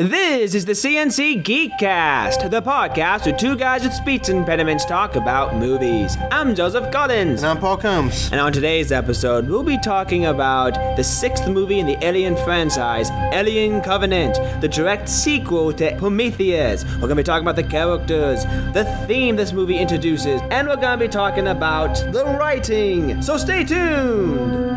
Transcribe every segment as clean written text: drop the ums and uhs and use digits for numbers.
This is the CNC Geekcast, the podcast where two guys with speech impediments talk about movies. I'm Joseph Collins. And I'm Paul Combs. And on today's episode, we'll be talking about the sixth movie in the Alien franchise, Alien Covenant, the direct sequel to Prometheus. We're going to be talking about the characters, the theme this movie introduces, and we're going to be talking about the writing. So stay tuned!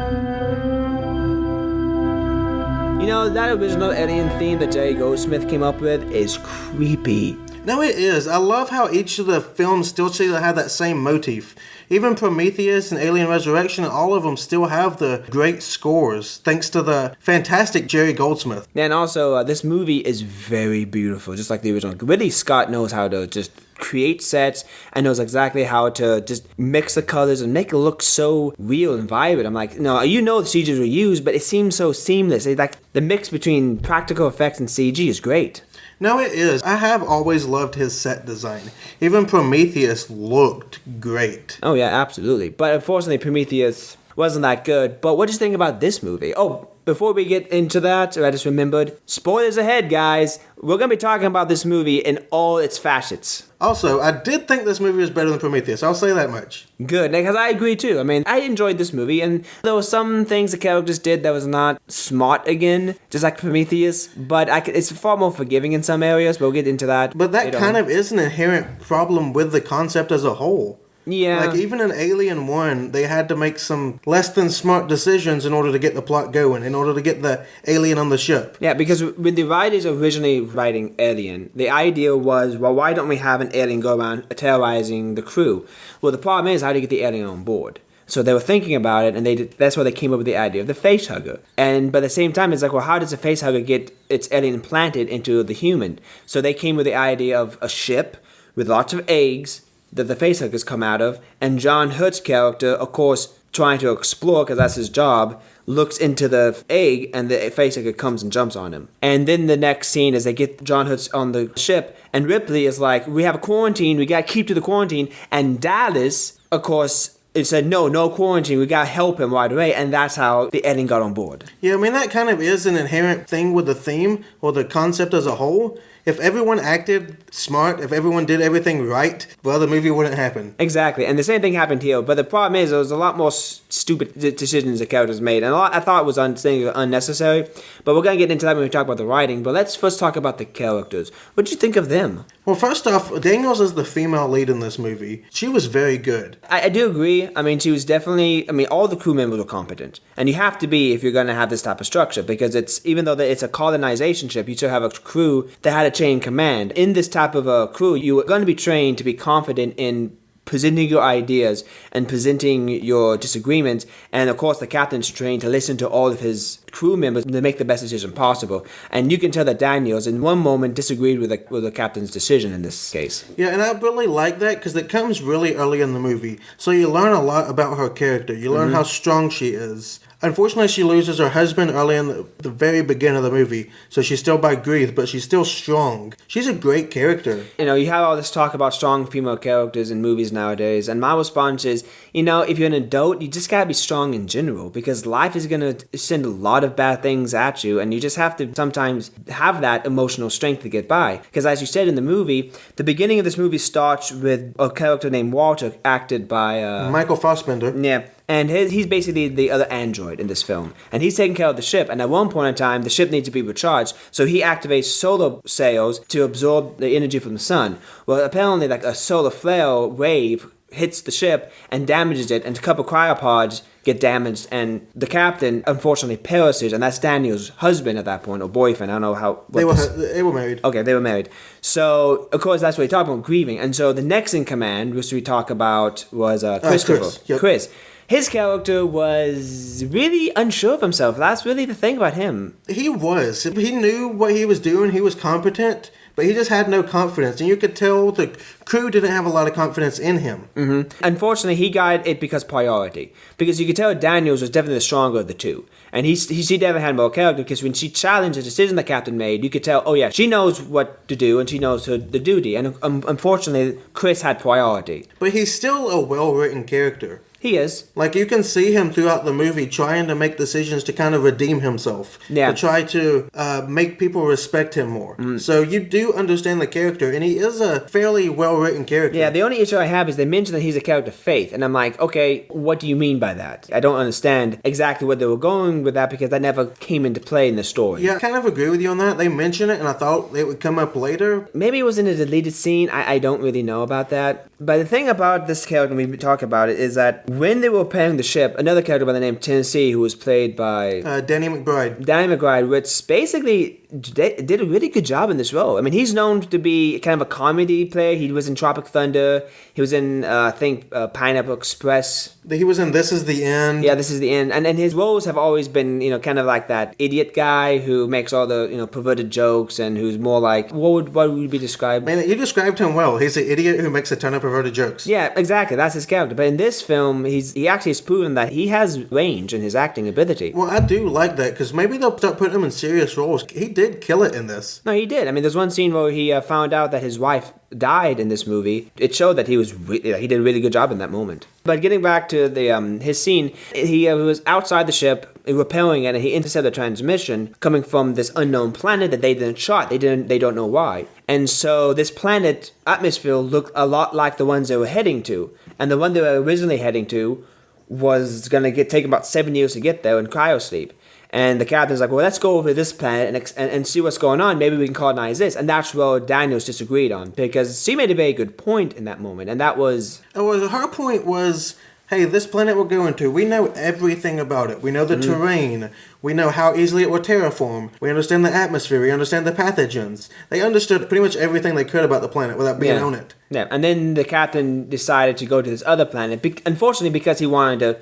You know, that original Alien theme that Jerry Goldsmith came up with is creepy. No, it is. I love how each of the films still seem to have that same motif. Even Prometheus and Alien Resurrection, all of them still have the great scores, thanks to the fantastic Jerry Goldsmith. And also, this movie is very beautiful, just like the original. Ridley Scott knows how to just create sets and knows exactly how to just mix the colors and make it look so real and vibrant. I'm like, no, you know the CGs were used, but it seems so seamless. It's like the mix between practical effects and CG is great. No, it is. I have always loved his set design. Even Prometheus looked great. Oh yeah, absolutely. But unfortunately, Prometheus wasn't that good. But what did you think about this movie? Oh, before we get into that, I just remembered, spoilers ahead, guys. We're going to be talking about this movie in all its facets. Also, I did think this movie was better than Prometheus. I'll say that much. Good, because I agree too. I mean, I enjoyed this movie, and there were some things the characters did that was not smart again, just like Prometheus, but it's far more forgiving in some areas. We'll get into that. But that kind of is an inherent problem with the concept as a whole. Yeah. Like, even in Alien 1, they had to make some less than smart decisions in order to get the plot going, in order to get the alien on the ship. Yeah, because when the writers originally writing Alien, the idea was, well, why don't we have an alien go around terrorizing the crew? Well, the problem is, how do you get the alien on board? So they were thinking about it, and that's why they came up with the idea of the facehugger. But at the same time, it's like, well, how does a facehugger get its alien implanted into the human? So they came with the idea of a ship with lots of eggs that the facehuggers come out of, and John Hurt's character, of course, trying to explore, because that's his job, looks into the egg, and the facehugger comes and jumps on him. And then the next scene is they get John Hurt on the ship, and Ripley is like, we have a quarantine, we gotta keep to the quarantine, and Dallas, of course, it said, no quarantine, we gotta help him right away, and that's how the alien got on board. Yeah, I mean, that kind of is an inherent thing with the theme, or the concept as a whole. If everyone acted smart, if everyone did everything right, well, the movie wouldn't happen. Exactly, and the same thing happened here, but the problem is there was a lot more stupid decisions the characters made, and I thought it was unnecessary, but we're going to get into that when we talk about the writing, but let's first talk about the characters. What did you think of them? Well, first off, Daniels is the female lead in this movie. She was very good. I do agree. I mean, she was definitely, all the crew members were competent, and you have to be if you're going to have this type of structure, because even though it's a colonization ship, you still have a crew that had a chain command. In this type of a crew, you are going to be trained to be confident in presenting your ideas and presenting your disagreements, and of course the captain's trained to listen to all of his crew members to make the best decision possible. And you can tell that Daniels in one moment disagreed with the captain's decision in this case. Yeah, and I really like that because it comes really early in the movie, so you learn a lot about her character. You learn how strong she is. Unfortunately, she loses her husband early in the very beginning of the movie, so she's still by grief, but she's still strong. She's a great character. You have all this talk about strong female characters in movies nowadays, and my response is, if you're an adult, you just gotta be strong in general, because life is gonna send a lot of bad things at you, and you just have to sometimes have that emotional strength to get by. Because as you said in the movie, the beginning of this movie starts with a character named Walter, acted by Michael Fassbender. Yeah. And he's basically the other android in this film. And he's taking care of the ship. And at one point in time, the ship needs to be recharged. So he activates solar sails to absorb the energy from the sun. Well, apparently, like a solar flare wave hits the ship and damages it. And a couple cryopods get damaged. And the captain, unfortunately, perishes. And that's Daniel's husband at that point, or boyfriend. I don't know how... They were married. Okay, they were married. So, of course, that's what we talk about, grieving. And so the next in command, which we talk about, was Christopher. Chris. Yep. Chris. His character was really unsure of himself. That's really the thing about him. He was. He knew what he was doing. He was competent, but he just had no confidence. And you could tell the crew didn't have a lot of confidence in him. Mm-hmm. Unfortunately, he got it because priority. Because you could tell Daniels was definitely the stronger of the two. And she definitely had more character, because when she challenged the decision the captain made, you could tell, oh yeah, she knows what to do and she knows the duty. And unfortunately, Chris had priority. But he's still a well-written character. He is. Like, you can see him throughout the movie trying to make decisions to kind of redeem himself. Yeah. To try to make people respect him more. So you do understand the character, and he is a fairly well-written character. Yeah, the only issue I have is they mention that he's a character of faith, and I'm like, okay, what do you mean by that? I don't understand exactly what they were going with that because that never came into play in the story. Yeah, I kind of agree with you on that. They mention it, and I thought it would come up later. Maybe it was in a deleted scene. I don't really know about that. But the thing about this character, when we talk about it, is that when they were preparing the ship, another character by the name Tennessee, who was played by Danny McBride. Danny McBride, which basically did a really good job in this role. I mean, he's known to be kind of a comedy player. He was in Tropic Thunder. He was in, I think, Pineapple Express. He was in This Is the End. Yeah, This Is the End. And his roles have always been, kind of like that idiot guy who makes all the, perverted jokes and who's more like, what would be described? Man, you described him well. He's an idiot who makes a ton of perverted jokes. Yeah, exactly. That's his character. But in this film, he actually has proven that he has range in his acting ability. Well, I do like that, because maybe they'll start putting him in serious roles. He did kill it in this. No, he did. I mean, there's one scene where he found out that his wife died in this movie. It showed that he did a really good job in that moment. But getting back to the his scene, he was outside the ship repairing it, and he intercepted a transmission coming from this unknown planet that they didn't chart. They don't know why. And so this planet atmosphere looked a lot like the ones they were heading to, and the one they were originally heading to was going to take about 7 years to get there in cryosleep. And the captain's like, well, let's go over this planet and see what's going on. Maybe we can colonize this. And that's what Daniels disagreed on, because she made a very good point in that moment. And that was... Well, her point was, hey, this planet we're going to, we know everything about it. We know the terrain. We know how easily it will terraform. We understand the atmosphere. We understand the pathogens. They understood pretty much everything they could about the planet without being on it. Yeah, and then the captain decided to go to this other planet, unfortunately because he wanted to...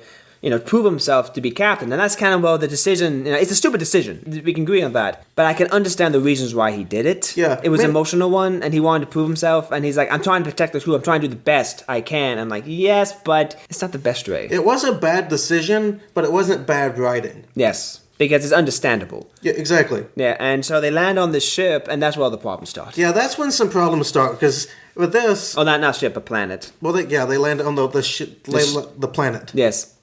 prove himself to be captain. And that's kind of, the decision, it's a stupid decision. We can agree on that. But I can understand the reasons why he did it. Yeah. It was an emotional one, and he wanted to prove himself, and he's like, I'm trying to protect the crew, I'm trying to do the best I can. I'm like, yes, but it's not the best way. It was a bad decision, but it wasn't bad writing. Yes. Because it's understandable. Yeah, exactly. Yeah, and so they land on this ship, and that's where all the problems start. Yeah, that's when some problems start, because with this... Oh, not ship, a planet. Well, they land on the planet. Yes.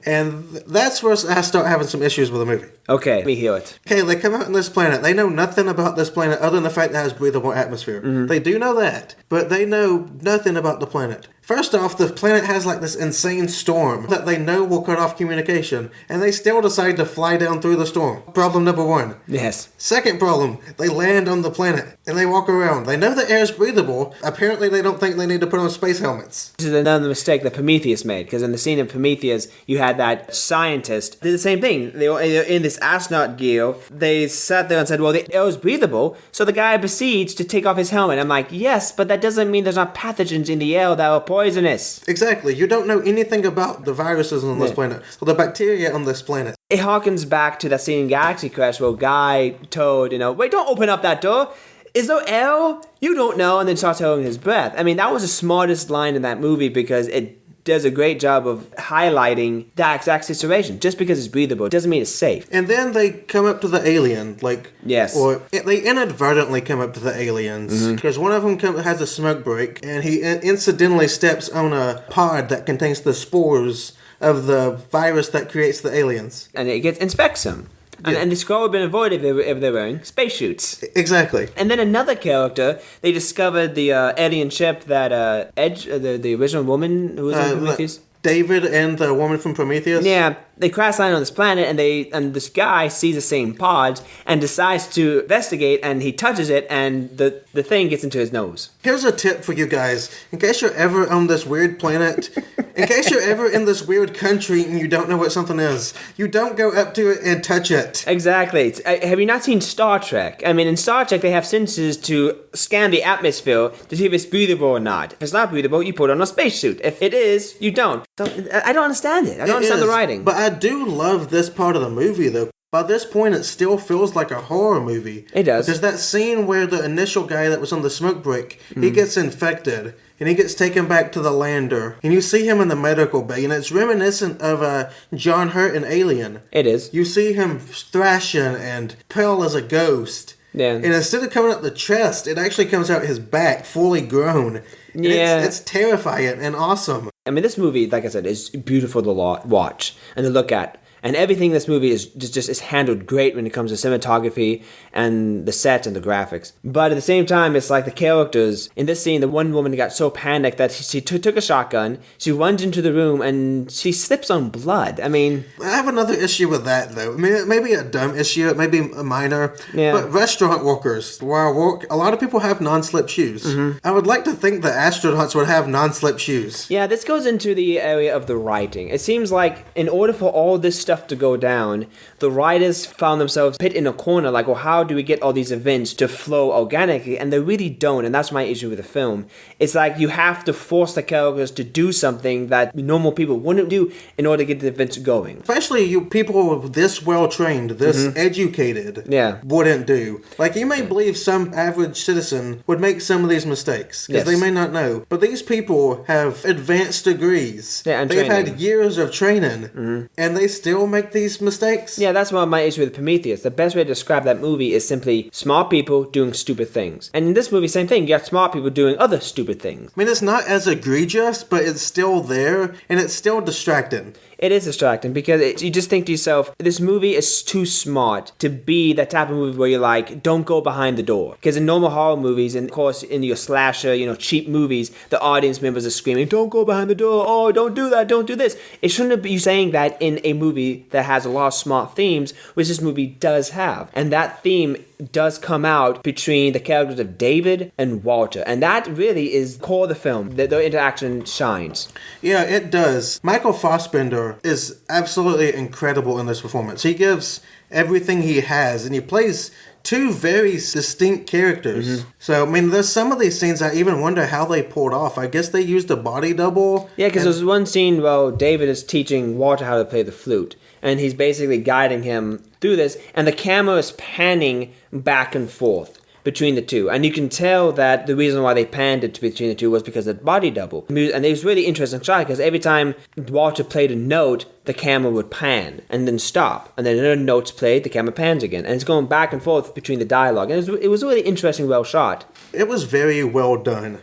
And that's where I start having some issues with the movie. Okay, let me hear it. Okay, they come out on this planet. They know nothing about this planet other than the fact that it has breathable atmosphere. Mm-hmm. They do know that, but they know nothing about the planet. First off, the planet has like this insane storm that they know will cut off communication, and they still decide to fly down through the storm. Problem number one. Yes. Second problem, they land on the planet, and they walk around. They know the air is breathable. Apparently, they don't think they need to put on space helmets. This is another mistake that Prometheus made, because in the scene of Prometheus, you had that scientist did the same thing. They were in this astronaut gear. They sat there and said, well, the air is breathable, so the guy proceeds to take off his helmet. I'm like, yes, but that doesn't mean there's not pathogens in the air that are poisonous. Exactly. You don't know anything about the viruses on this planet, or the bacteria on this planet. It harkens back to that scene in Galaxy Quest where Guy told, wait, don't open up that door. Is there air? You don't know, and then starts holding his breath. I mean, that was the smartest line in that movie because it does a great job of highlighting that exact situation. Just because it's breathable doesn't mean it's safe. And then they come up to the alien, yes, or they inadvertently come up to the aliens because one of them has a smoke break, and he incidentally steps on a pod that contains the spores of the virus that creates the aliens, and it infects them. And the score would have been avoided if they were wearing spacesuits. Exactly. And then another character, they discovered the alien ship that Edge, the original woman who was in Prometheus. David and the woman from Prometheus? Yeah, they crash land on this planet, and this guy sees the same pods and decides to investigate, and he touches it, and the thing gets into his nose. Here's a tip for you guys. In case you're ever on this weird planet, in case you're ever in this weird country and you don't know what something is, you don't go up to it and touch it. Exactly. Have you not seen Star Trek? I mean, in Star Trek, they have sensors to scan the atmosphere to see if it's breathable or not. If it's not breathable, you put on a spacesuit. If it is, you don't. So, I don't understand it. I don't understand the writing. But I do love this part of the movie, though. By this point, it still feels like a horror movie. It does. Because that scene where the initial guy that was on the smoke break, he gets infected, and he gets taken back to the lander, and you see him in the medical bay, and it's reminiscent of John Hurt in Alien. It is. You see him thrashing and pale as a ghost. Yeah. And instead of coming out the chest, it actually comes out his back, fully grown. And yeah. It's terrifying and awesome. I mean, this movie, like I said, is beautiful to watch and to look at. And everything in this movie is just is handled great when it comes to cinematography and the sets and the graphics. But at the same time, it's like the characters. In this scene, the one woman got so panicked that she took a shotgun, she runs into the room, and she slips on blood. I mean... I have another issue with that, though. I mean, it may be a dumb issue, it may be a minor, but restaurant workers, where I work, a lot of people have non-slip shoes. I would like to think that astronauts would have non-slip shoes. Yeah, this goes into the area of the writing. It seems like in order for all this stuff to go down, the writers found themselves put in a corner like, well, how do we get all these events to flow organically? And they really don't, and that's my issue with the film. It's like you have to force the characters to do something that normal people wouldn't do in order to get the events going. Especially you people this well-trained, this educated, wouldn't do. Like, you may believe some average citizen would make some of these mistakes, because they may not know. But these people have advanced degrees. And they've training. had years of training, and they still make these mistakes. Yeah, that's one of my issues with Prometheus. The best way to describe that movie is simply smart people doing stupid things. And in this movie, same thing. You got smart people doing other stupid things. I mean, it's not as egregious, but it's still there, and it's still distracting. It is distracting because you just think to yourself, this movie is too smart to be that type of movie where you're like, don't go behind the door. Because in normal horror movies, and of course in your slasher, cheap movies, the audience members are screaming, don't go behind the door, oh, don't do that, don't do this. It shouldn't be you saying that in a movie that has a lot of smart themes, which this movie does have. And that theme does come out between the characters of David and Walter. And that really is the core of the film. Their interaction shines. Yeah, it does. Michael Fassbender is absolutely incredible in this performance. He gives everything he has, and he plays two very distinct characters. So, I mean, there's some of these scenes I even wonder how they pulled off. I guess they used a body double. Yeah, because there's one scene where David is teaching Walter how to play the flute, and he's basically guiding him through this, and the camera is panning back and forth between the two. And you can tell that the reason why they panned it between the two was because of the body double. And it was really interesting shot because every time Walter played a note, the camera would pan and then stop. And then another note's played, the camera pans again. And it's going back and forth between the dialogue. And it was really interesting, well shot. It was very well done.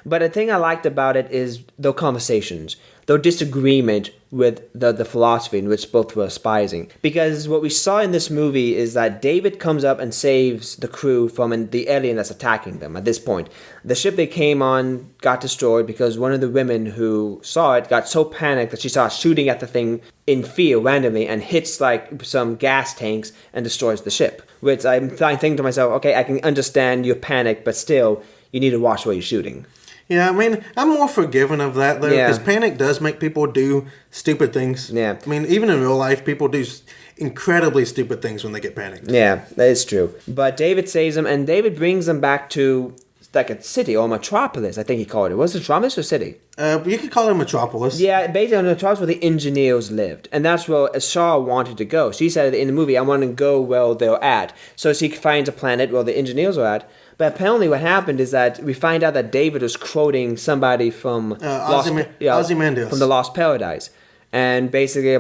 But the thing I liked about it is the conversations, the disagreement with the philosophy in which both were espousing. Because what we saw in this movie is that David comes up and saves the crew from the alien that's attacking them at this point. The ship they came on got destroyed because one of the women who saw it got so panicked that she started shooting at the thing in fear randomly and hits like some gas tanks and destroys the ship. Which I'm thinking to myself, okay, I can understand your panic, but still, you need to watch where you're shooting. Yeah, I mean, I'm more forgiving of that, though, because panic does make people do stupid things. Yeah. I mean, even in real life, people do incredibly stupid things when they get panicked. Yeah, that is true. But David saves them, and David brings them back to like a city or metropolis, I think he called it. Was it metropolis or city? You could call it Metropolis. Yeah, basically on the metropolis where the engineers lived. And that's where Shaw wanted to go. She said in the movie, I want to go where they're at. So she finds a planet where the engineers are at. But apparently what happened is that we find out that David was quoting somebody from Ozymandias. From the Lost Paradise. And basically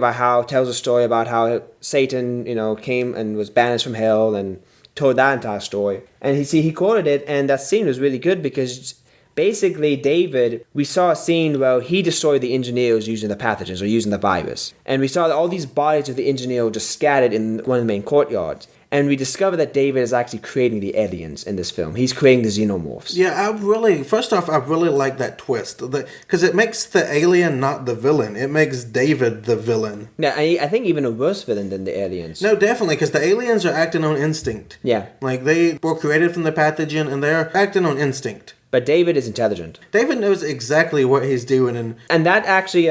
tells a story about how Satan, came and was banished from hell and told that entire story. And he quoted it, and that scene was really good because basically David, we saw a scene where he destroyed the engineers using the pathogens or using the virus. And we saw that all these bodies of the engineers just scattered in one of the main courtyards. And we discover that David is actually creating the aliens in this film. He's creating the xenomorphs. Yeah, first off, I really like that twist. Because it makes the alien not the villain. It makes David the villain. Yeah, I think even a worse villain than the aliens. No, definitely, because the aliens are acting on instinct. Yeah. Like, they were created from the pathogen, and they're acting on instinct. But David is intelligent. David knows exactly what he's doing. And that actually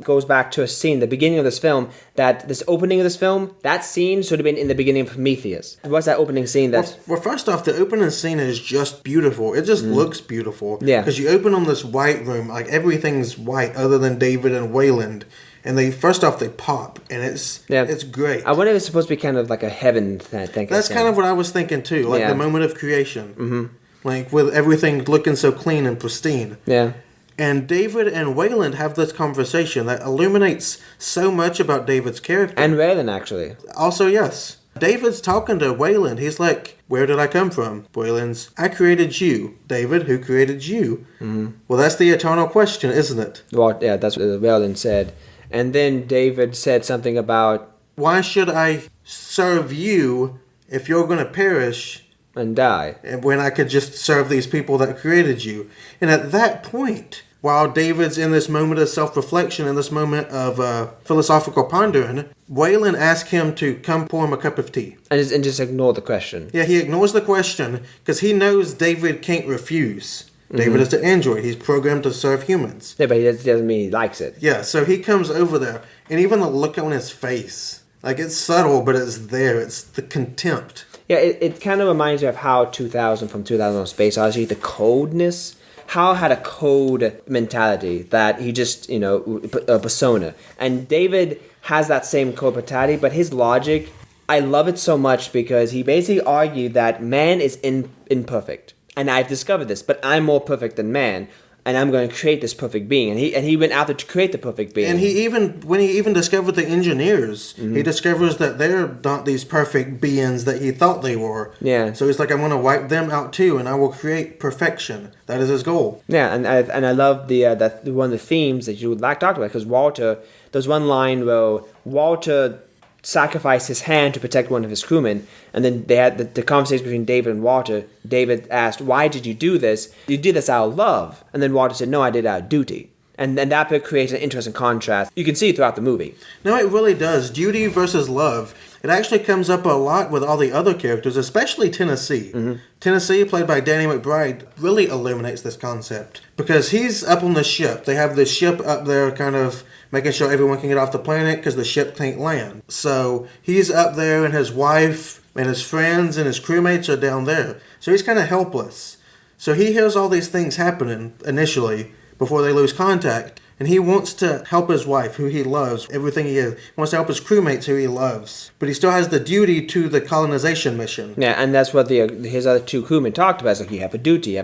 goes back to a scene, the beginning of this film, that this opening of this film, that scene should have been in the beginning of Prometheus. What's that opening scene? Well, first off, the opening scene is just beautiful. It just looks beautiful. Yeah. Because you open on this white room, like everything's white other than David and Wayland. And they pop, and it's great. I wonder if it's supposed to be kind of like a heaven thing. That's kind of what I was thinking too, like the moment of creation. Mm-hmm. Like, with everything looking so clean and pristine. Yeah. And David and Wayland have this conversation that illuminates so much about David's character. And Wayland, actually. Also, yes. David's talking to Wayland. He's like, where did I come from? Wayland's, I created you. David, who created you? Mm-hmm. Well, that's the eternal question, isn't it? Well, yeah, that's what Wayland said. And then David said something about, why should I serve you if you're going to perish and die, and when I could just serve these people that created you? And at that point, while David's in this moment of self-reflection, in this moment of philosophical pondering, Wayland asks him to come pour him a cup of tea. And just ignore the question. Yeah, he ignores the question because he knows David can't refuse. David is the android. He's programmed to serve humans. Yeah, but he doesn't mean he likes it. Yeah, so he comes over there, and even the look on his face, like, it's subtle, but it's there. It's the contempt. Yeah, it kind of reminds me of how 2000 from 2001 Space Odyssey, the coldness. Hal had a cold mentality that he just, a persona. And David has that same cold mentality, but his logic, I love it so much because he basically argued that man is imperfect. And I've discovered this, but I'm more perfect than man. And I'm going to create this perfect being. And he went after to create the perfect being. And when he discovered the engineers, he discovers that they're not these perfect beings that he thought they were. Yeah. So he's like, I'm going to wipe them out too, and I will create perfection. That is his goal. Yeah, and I love that one of the themes that you would like to talk about, because there's one line where Walter sacrificed his hand to protect one of his crewmen, and then they had the conversation between David and Walter. David asked, why did you do this? You did this out of love. And then Walter said, no, I did it out of duty. And that bit creates an interesting contrast. You can see throughout the movie. No, it really does. Duty versus love. It actually comes up a lot with all the other characters, especially Tennessee. Tennessee, played by Danny McBride, really illuminates this concept. Because he's up on the ship. They have the ship up there kind of making sure everyone can get off the planet because the ship can't land. So he's up there, and his wife and his friends and his crewmates are down there. So he's kind of helpless. So he hears all these things happening initially before they lose contact. And he wants to help his wife, who he loves, everything he is. He wants to help his crewmates, who he loves. But he still has the duty to the colonization mission. Yeah, and that's what his other two crewmen talked about. It's like, you have a duty.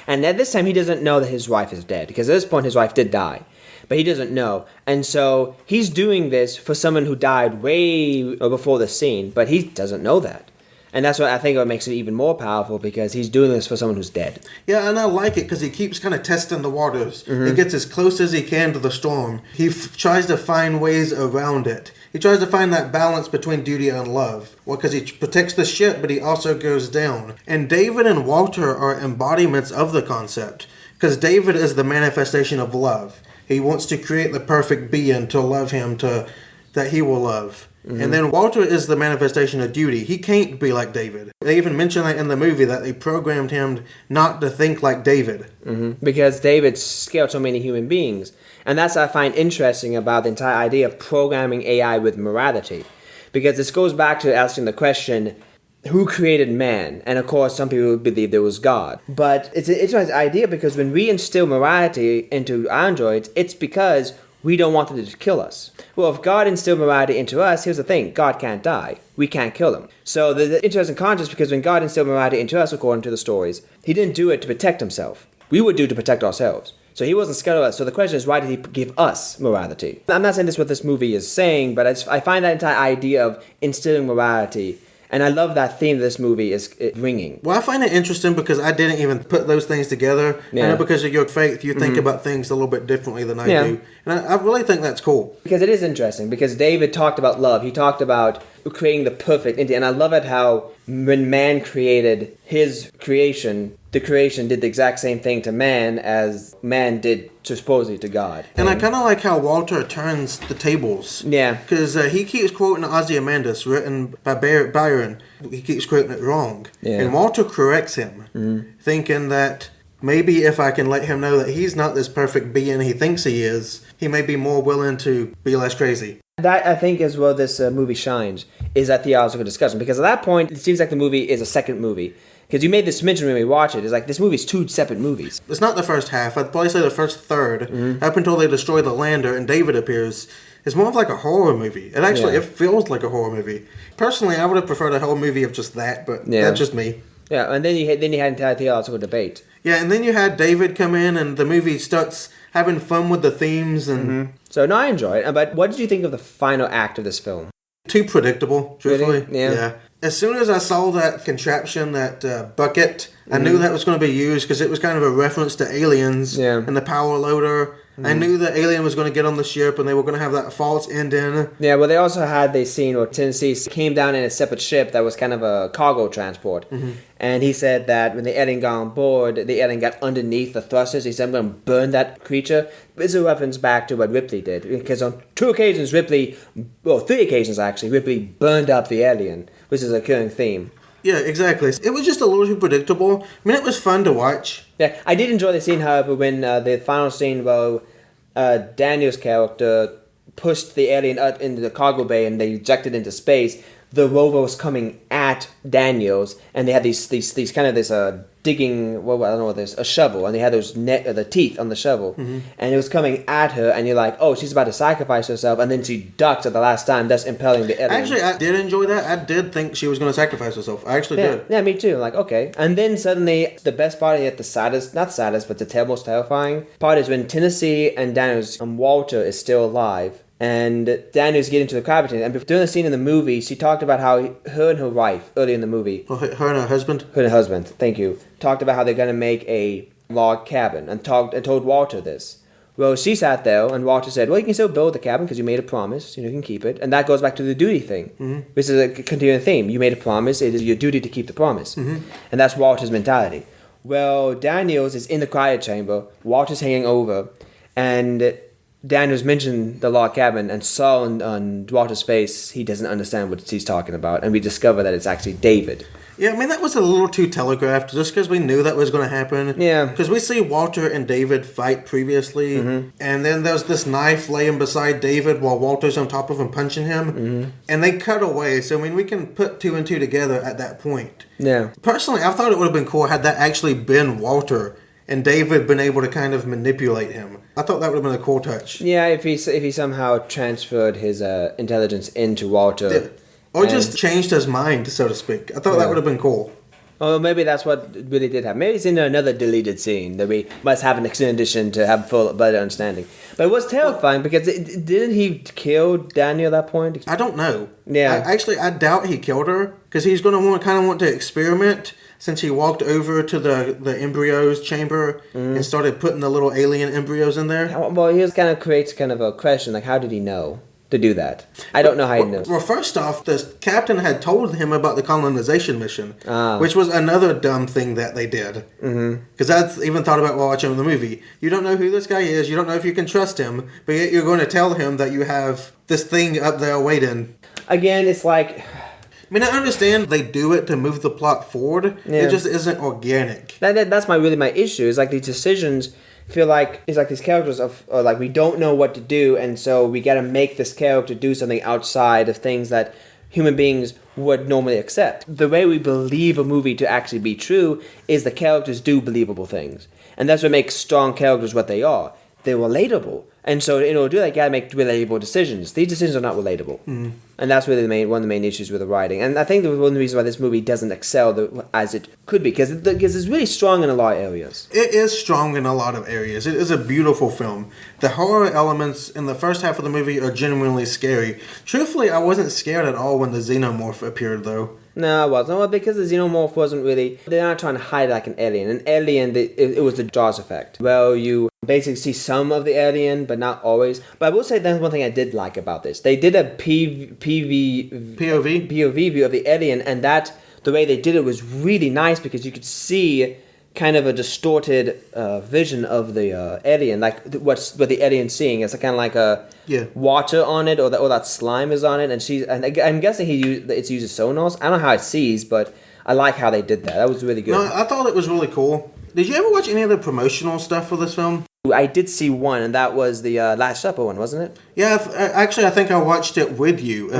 And at this time, he doesn't know that his wife is dead. Because at this point, his wife did die. But he doesn't know. And so he's doing this for someone who died way before the scene. But he doesn't know that. And that's what I think what makes it even more powerful, because he's doing this for someone who's dead. Yeah, and I like it because he keeps kind of testing the waters. He gets as close as he can to the storm. He tries to find ways around it. He tries to find that balance between duty and love. Well, because he protects the ship, but he also goes down. And David and Walter are embodiments of the concept. Because David is the manifestation of love. He wants to create the perfect being to love him, that he will love. And then Walter is the manifestation of duty. He can't be like David. They even mention that in the movie, that they programmed him not to think like David. Because David scaled so many human beings. And that's what I find interesting about the entire idea of programming AI with morality. Because this goes back to asking the question, who created man? And of course, some people believe there was God. But it's an interesting idea, because when we instill morality into androids, it's because we don't want them to kill us. Well, if God instilled morality into us, here's the thing. God can't die. We can't kill him. So the interesting contrast, because when God instilled morality into us, according to the stories, he didn't do it to protect himself. We would do it to protect ourselves. So he wasn't scared of us. So the question is, why did he give us morality? I'm not saying this is what this movie is saying, but I find that entire idea of instilling morality, and I love that theme this movie is ringing. Well, I find it interesting because I didn't even put those things together. Yeah. I know because of your faith, you think about things a little bit differently than I do. And I really think that's cool. Because it is interesting, because David talked about love. He talked about creating the perfect entity. And I love it how when man created his creation, the creation did the exact same thing to man as man did supposedly to God. And I kind of like how Walter turns the tables. Yeah. Because he keeps quoting Ozymandias, written by Byron. He keeps quoting it wrong. Yeah. And Walter corrects him, thinking that maybe if I can let him know that he's not this perfect being he thinks he is, he may be more willing to be less crazy. That, I think, is where this movie shines, is that theological discussion. Because at that point, it seems like the movie is a second movie. Because you made this mention when we watch it. It's like, this movie's two separate movies. It's not the first half. I'd probably say the first third, up until they destroy the lander and David appears. It's more of like a horror movie. It actually, it feels like a horror movie. Personally, I would have preferred a whole movie of just that, but that's just me. Yeah, and then you had entire theological debate. Yeah, and then you had David come in, and the movie starts having fun with the themes. And So, no, I enjoy it. But what did you think of the final act of this film? Too predictable, truthfully. Really? Yeah. As soon as I saw that contraption, that bucket, I knew that was going to be used because it was kind of a reference to Aliens and the power loader. I knew that Alien was going to get on the ship and they were going to have that false ending. Yeah, well, they also had the scene where Tennessee came down in a separate ship that was kind of a cargo transport. And he said that when the alien got on board, the alien got underneath the thrusters. He said, I'm going to burn that creature. It's a reference back to what Ripley did. Because on 2 occasions, 3 occasions actually, Ripley burned up the alien, which is a recurring theme. Yeah, exactly. It was just a little too predictable. I mean, it was fun to watch. Yeah, I did enjoy the scene, however, when the final scene where Daniel's character pushed the alien up into the cargo bay and they ejected into space. The rover was coming at Daniels, and they had these kind of this digging. Well, I don't know what this, a shovel, and they had those the teeth on the shovel, and it was coming at her, and you're like, oh, she's about to sacrifice herself, and then she ducks at the last time, thus impelling the alien. Actually, I did enjoy that. I did think she was going to sacrifice herself. I actually did. Yeah, me too. Like, okay, and then suddenly the best part, yet the saddest, not saddest, but the most terrifying part is when Tennessee and Daniels and Walter is still alive. And Daniels get into the crab tent. And during the scene in the movie, she talked about how her and her wife, early in the movie... Well, her and her husband? Her and her husband, thank you. Talked about how they're going to make a log cabin and told Walter this. Well, she sat there and Walter said, well, you can still build the cabin because you made a promise. You can keep it. And that goes back to the duty thing. Which is a continuing theme. You made a promise. It is your duty to keep the promise. And that's Walter's mentality. Well, Daniels is in the quiet chamber. Walter's hanging over. And... Daniels mentioned the log cabin and saw on Walter's face he doesn't understand what he's talking about, and we discover that it's actually David. Yeah, I mean, that was a little too telegraphed, just because we knew that was going to happen. Yeah. Because we see Walter and David fight previously, and then there's this knife laying beside David while Walter's on top of him punching him, and they cut away, so I mean, we can put 2 and 2 together at that point. Yeah. Personally, I thought it would have been cool had that actually been Walter, and David been able to kind of manipulate him. I thought that would have been a cool touch. Yeah, if he somehow transferred his intelligence into Walter. Yeah. Or just changed his mind, so to speak. I thought that would have been cool. Oh, maybe that's what really did happen. Maybe it's in another deleted scene that we must have an extended edition to have full better understanding. But it was terrifying because didn't he kill Daniel at that point? I don't know. Yeah. I doubt he killed her because he's going to want to experiment. Since he walked over to the embryos chamber and started putting the little alien embryos in there. Well, he creates kind of a question, like, how did he know to do that? I don't know how he knew. Well, first off, the captain had told him about the colonization mission, which was another dumb thing that they did. Because I even thought about while watching the movie. You don't know who this guy is, you don't know if you can trust him, but yet you're going to tell him that you have this thing up there waiting. Again, it's like... I mean, I understand they do it to move the plot forward. Yeah. It just isn't organic. That's my issue. Is like these decisions feel like it's like these characters are like we don't know what to do, and so we got to make this character do something outside of things that human beings would normally accept. The way we believe a movie to actually be true is the characters do believable things, and that's what makes strong characters what they are. They're relatable. And so in order to do that, you gotta make relatable decisions. These decisions are not relatable. And that's really one of the main issues with the writing. And I think one of the reasons why this movie doesn't excel as it could be, because it's really strong in a lot of areas. It is strong in a lot of areas. It is a beautiful film. The horror elements in the first half of the movie are genuinely scary. Truthfully, I wasn't scared at all when the xenomorph appeared, though. No, it wasn't. Well, because the xenomorph wasn't really... They're not trying to hide like an alien. An alien, it was the Jaws effect. Well, you basically see some of the alien, but not always. But I will say that's one thing I did like about this. They did a POV view of the alien, and the way they did it was really nice because you could see kind of a distorted vision of the alien, like what the alien's seeing. It's kind of like a water on it, or that slime is on it, and I'm guessing it's uses sonars. I don't know how it sees, but I like how they did that. That was really good. No, I thought it was really cool. Did you ever watch any of the promotional stuff for this film? I did see one, and that was the Last Supper one, wasn't it? Yeah, actually, I think I watched it with you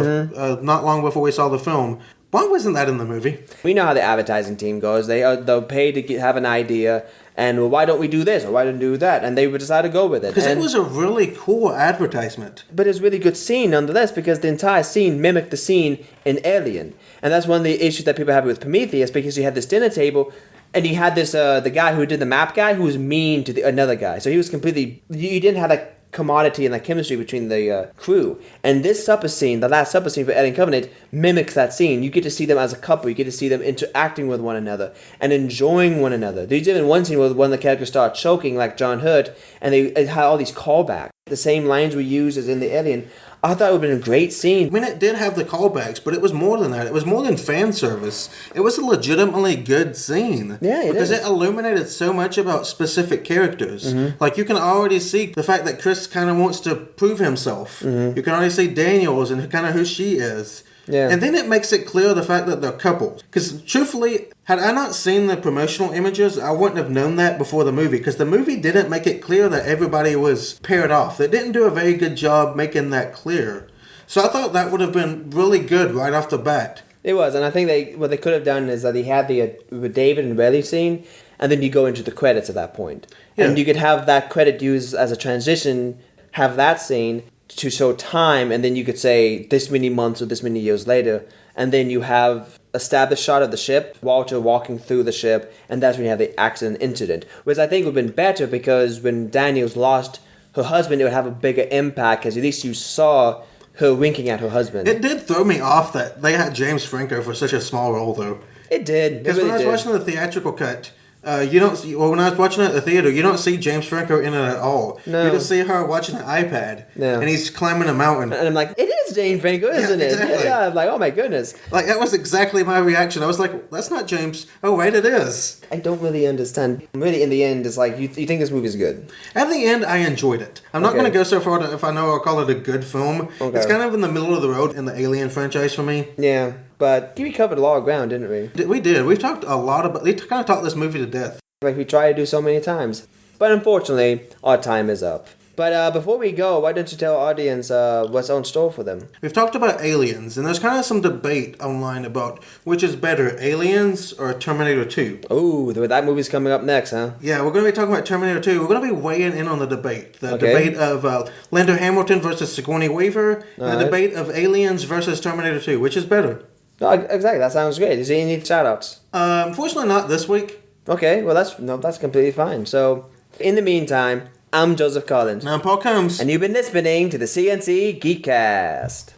not long before we saw the film. Why wasn't that in the movie? We know how the advertising team goes. They'll pay to have an idea, and well, why don't we do this, or why don't we do that? And they would decide to go with it. Because it was a really cool advertisement. But it's a really good scene nonetheless, because the entire scene mimicked the scene in Alien. And that's one of the issues that people have with Prometheus, because you had this dinner table, and you had this the guy who did the map guy who was mean to another guy. So he was completely... You didn't have that commodity and that chemistry between the crew. And this supper scene, the last supper scene for Alien Covenant, mimics that scene. You get to see them as a couple. You get to see them interacting with one another and enjoying one another. There's even one scene where one of the characters start choking, like John Hurt, and they had all these callbacks. The same lines were used as in the Alien. I thought it would have been a great scene. I mean, it did have the callbacks, but it was more than that. It was more than fan service. It was a legitimately good scene. Yeah, because it illuminated so much about specific characters. Like, you can already see the fact that Chris kind of wants to prove himself. You can already see Daniels and kind of who she is. Yeah. And then it makes it clear the fact that they're couples. Because truthfully, had I not seen the promotional images, I wouldn't have known that before the movie. Because the movie didn't make it clear that everybody was paired off. They didn't do a very good job making that clear. So I thought that would have been really good right off the bat. It was, and I think what they could have done is that they had the David and Riley scene, and then you go into the credits at that point. Yeah. And you could have that credit used as a transition, have that scene to show time, and then you could say this many months or this many years later, and then you have established shot of the ship, Walter walking through the ship, and that's when you have the accident incident. Which I think would have been better, because when Daniels lost her husband, it would have a bigger impact, because at least you saw her winking at her husband. It did throw me off that they had James Franco for such a small role, though. It did. Because when I was watching the theatrical cut, you don't see, well, when I was watching it at the theater, you don't see James Franco in it at all. No. You just see her watching an iPad, and he's climbing a mountain. And I'm like, it is James Franco, isn't exactly. it? Yeah, I'm like, oh my goodness. Like, that was exactly my reaction. I was like, that's not James. Oh, wait, it is. I don't really understand. Really, in the end, it's like, you think this movie's good. At the end, I enjoyed it. I'm not going to go so far if I know I'll call it a good film. Okay. It's kind of in the middle of the road in the Alien franchise for me. Yeah, but we covered a lot of ground, didn't we? We did. We've talked a lot about... They kind of talked this movie to death. Like we try to do so many times. But unfortunately, our time is up. But before we go, why don't you tell our audience what's on store for them? We've talked about Aliens, and there's kind of some debate online about which is better, Aliens or Terminator 2. Oh, that movie's coming up next, huh? Yeah, we're going to be talking about Terminator 2. We're going to be weighing in on the debate. The debate of Linda Hamilton versus Sigourney Weaver, and the debate of Aliens versus Terminator 2. Which is better? No, exactly, that sounds great. Is there any shout-outs? Unfortunately not this week. Okay, well that's completely fine. So, in the meantime, I'm Joseph Collins. And I'm Paul Combs. And you've been listening to the CNC Geekcast.